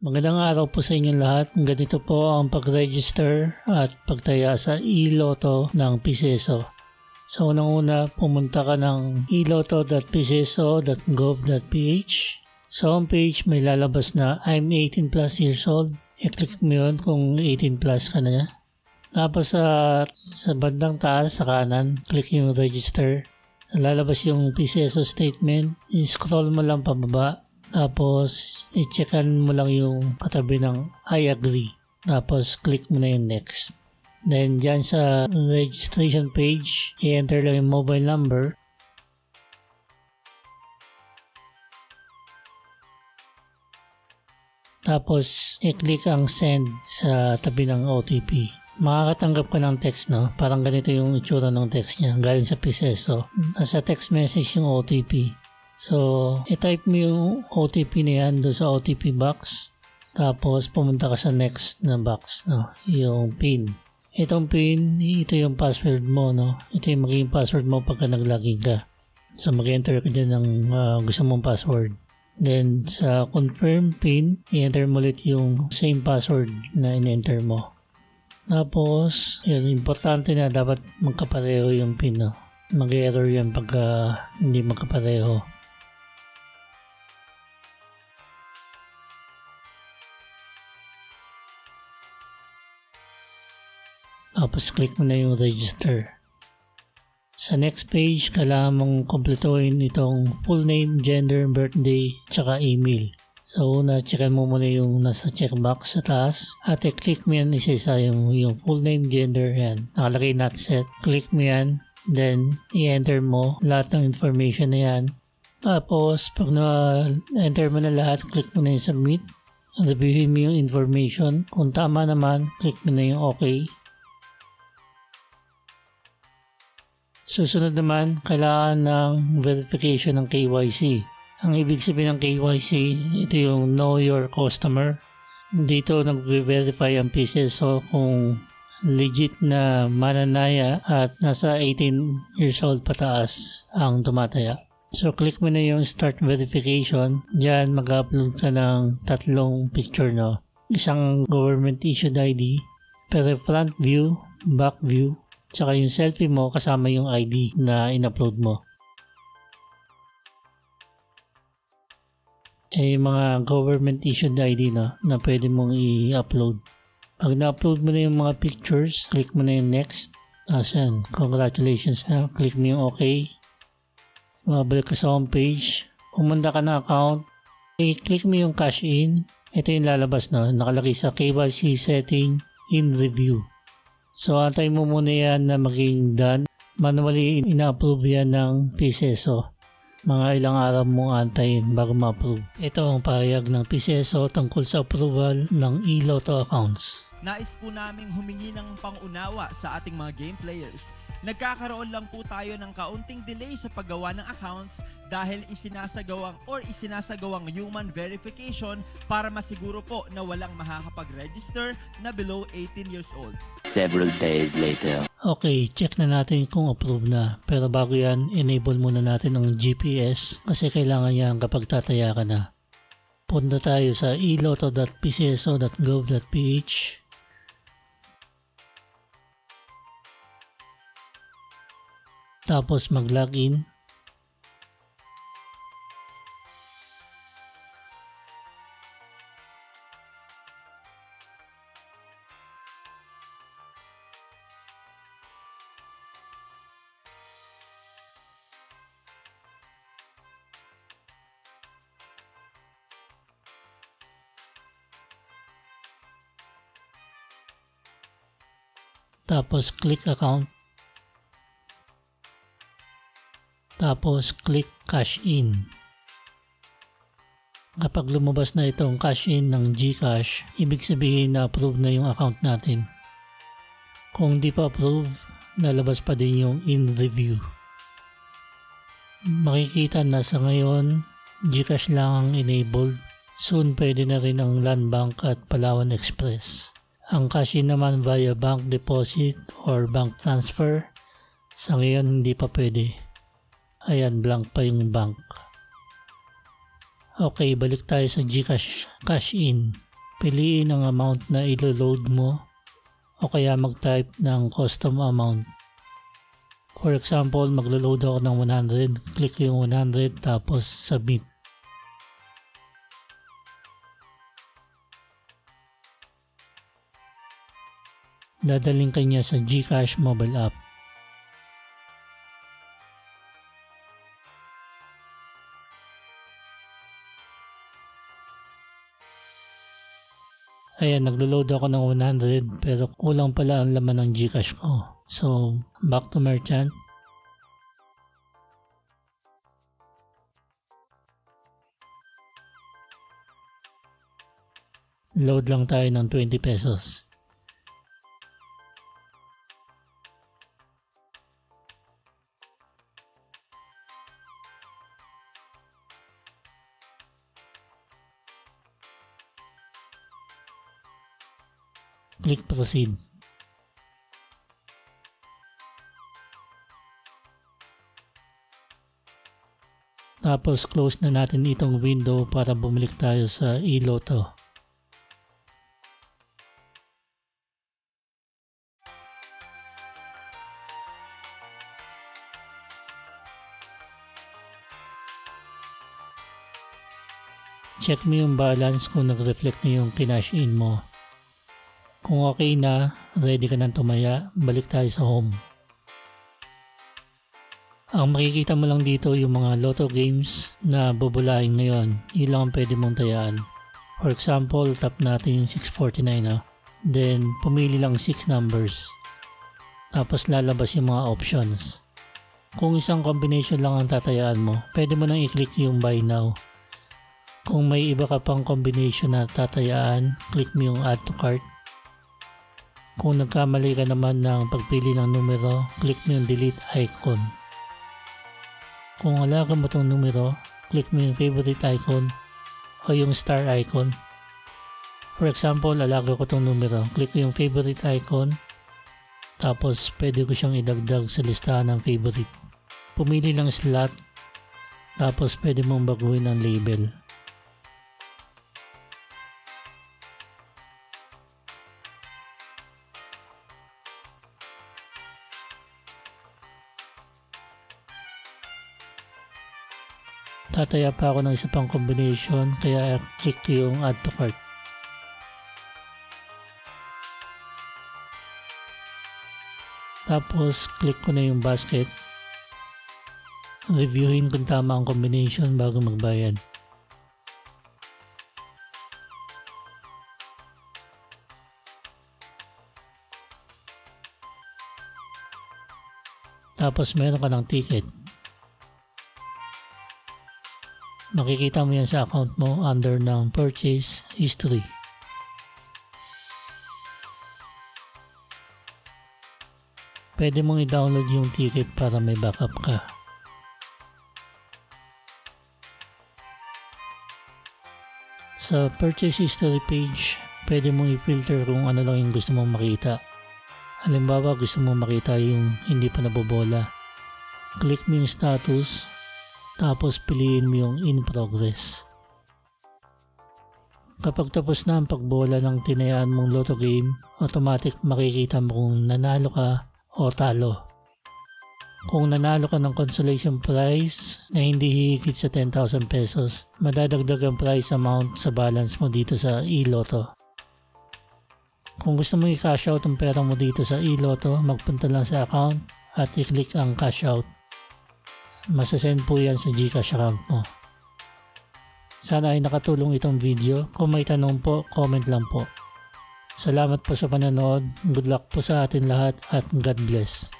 Magandang araw po sa inyong lahat. Ganito po ang pag-register at pagtaya sa iLotto ng Piseso. So unang-una, pumunta ka ng iLotto.piseso.gov.ph. Sa homepage may lalabas na I'm 18 plus years old. I-click mo yun kung 18 plus ka na. Tapos sa bandang taas sa kanan, click yung register. Lalabas yung Piseso statement. I-scroll mo lang pababa. Tapos, i-checkan mo lang yung katabi ng I agree. Tapos, click mo na yung next. Then, dyan sa registration page, i-enter lang yung mobile number. Tapos, i-click ang send sa tabi ng OTP. Makakatanggap ka ng text, no? Parang ganito yung itsura ng text niya, galing sa Piseso. Nasa text message yung OTP. So, i-type mo yung OTP na yan doon sa OTP box. Tapos, pumunta ka sa next na box, no? Yung PIN. Itong PIN, ito yung password mo, no? Ito yung magiging password mo pagka nag-login ka. So, mag-enter ka dyan ng gusto mong password. Then, sa confirm PIN, i-enter mo ulit yung same password na in-enter mo. Tapos, yun, importante na dapat magkapareho yung PIN, no? Mag-error yan pagka hindi magkapareho. Tapos click mo na yung register. Sa next page, kailangan mong kumpletuhin itong full name, gender, birthday, tsaka email. So una, checkan mo muna yung nasa checkbox sa taas. At i-click mo yan isa-isa yung full name, gender, yan. Nakalagay not set. Click mo yan. Then, i-enter mo lahat ng information na yan. Tapos, pag na-enter mo na lahat, click mo na yung submit. Reviewin mo yung information. Kung tama naman, click mo na yung okay. Susunod naman, kailangan ng verification ng KYC. Ang ibig sabihin ng KYC, ito yung Know Your Customer. Dito nag-verify ang Piseso kung legit na mananaya at nasa 18 years old pataas ang tumataya. So click mo na yung Start Verification. Diyan mag-upload ka ng 3 picture, no? Isang government issued ID, pero front view, back view, tsaka yung selfie mo kasama yung ID na in-upload mo. Yung mga government issued ID na pwede mong i-upload. Pag na-upload mo na yung mga pictures, click mo na yung next. Ayan, congratulations na. Click mo yung okay. Mabalik ka sa homepage. Pumunta ka na account. I-click mo yung cash in. Ito yung lalabas na nakalagay sa KYC setting in review. So, antay mo muna yan na maging done. Manually, ina-approve yan ng Piseso. Mga ilang araw mong antayin bago ma-approve. Ito ang pahayag ng Piseso tungkol sa approval ng iLotto accounts. Nais po naming humingi ng pangunawa sa ating mga game players. Nagkakaroon lang po tayo ng kaunting delay sa paggawa ng accounts dahil isinasagawang human verification para masiguro po na walang makakapag-register na below 18 years old. Several days later. Okay, check na natin kung approve na. Pero bago yan, enable muna natin ang GPS kasi kailangan yan kapag tataya ka na. Punta tayo sa ilotto.piseso.gov.ph. Tapos mag-login. Tapos click account. Tapos click cash in. Kapag lumabas na itong cash in ng GCash, ibig sabihin na approve na yung account natin. Kung di pa approve, lalabas pa din yung in review. Makikita na sa ngayon, GCash lang ang enabled. Soon pwede na rin ang Land Bank at Palawan Express. Ang cash in naman via bank deposit or bank transfer, sa ngayon hindi pa pwede. Ayan, blank pa yung bank. Okay, balik tayo sa GCash cash in. Piliin ang amount na ilo-load mo o kaya mag-type ng custom amount. For example, maglo-load ako ng 100. Click yung 100 tapos submit. Dadaling kanya sa GCash mobile app. Ayan, naglo-load ako ng 100 pero kulang pala ang laman ng GCash ko. So, back to merchant. Load lang tayo ng 20 pesos. Click proceed. Tapos close na natin itong window para bumalik tayo sa iLotto. Check mo yung balance kung nag-reflect na yung kinash in mo. Kung okay na, ready ka nang tumaya, balik tayo sa home. Ang makikita mo lang dito yung mga lotto games na bubulahin ngayon. Yun lang ang pwede mong tayaan. For example, tap natin yung 649. Then, pumili lang 6 numbers. Tapos lalabas yung mga options. Kung isang combination lang ang tatayaan mo, pwede mo nang i-click yung buy now. Kung may iba ka pang combination na tatayaan, click mo yung add to cart. Kung nagkamali ka naman ng pagpili ng numero, click mo yung delete icon. Kung alaga mo itong numero, click mo yung favorite icon o yung star icon. For example, alaga ko itong numero, click ko yung favorite icon, tapos pwede ko siyang idagdag sa listahan ng favorite. Pumili ng slot, tapos pwede mong baguhin ang label. Tataya pa ako ng isa pang combination kaya click ko yung add to cart. Tapos click ko na yung basket. Reviewin kung tama ang combination bago magbayad. Tapos meron ka ng ticket. Makikita mo yan sa account mo under ng purchase history. Pwede mong i-download yung ticket para may backup ka. Sa purchase history page, pwede mong i-filter kung ano lang yung gusto mong makita. Halimbawa, gusto mong makita yung hindi pa nabobola. Click mo yung status. Tapos piliin mo yung in progress. Kapag tapos na ang pagbola ng tinayaan mong lotto game, automatic makikita mo kung nanalo ka o talo. Kung nanalo ka ng consolation prize na hindi hihigit sa 10,000 pesos, madadagdag ang prize amount sa balance mo dito sa iLotto. Kung gusto mo i-cash out ang pera mo dito sa iLotto, magpunta lang sa account at i-click ang cash out. Masasend po yan sa GCash account mo. Sana ay nakatulong itong video. Kung may tanong po, comment lang po. Salamat po sa panonood. Good luck po sa atin lahat at God bless.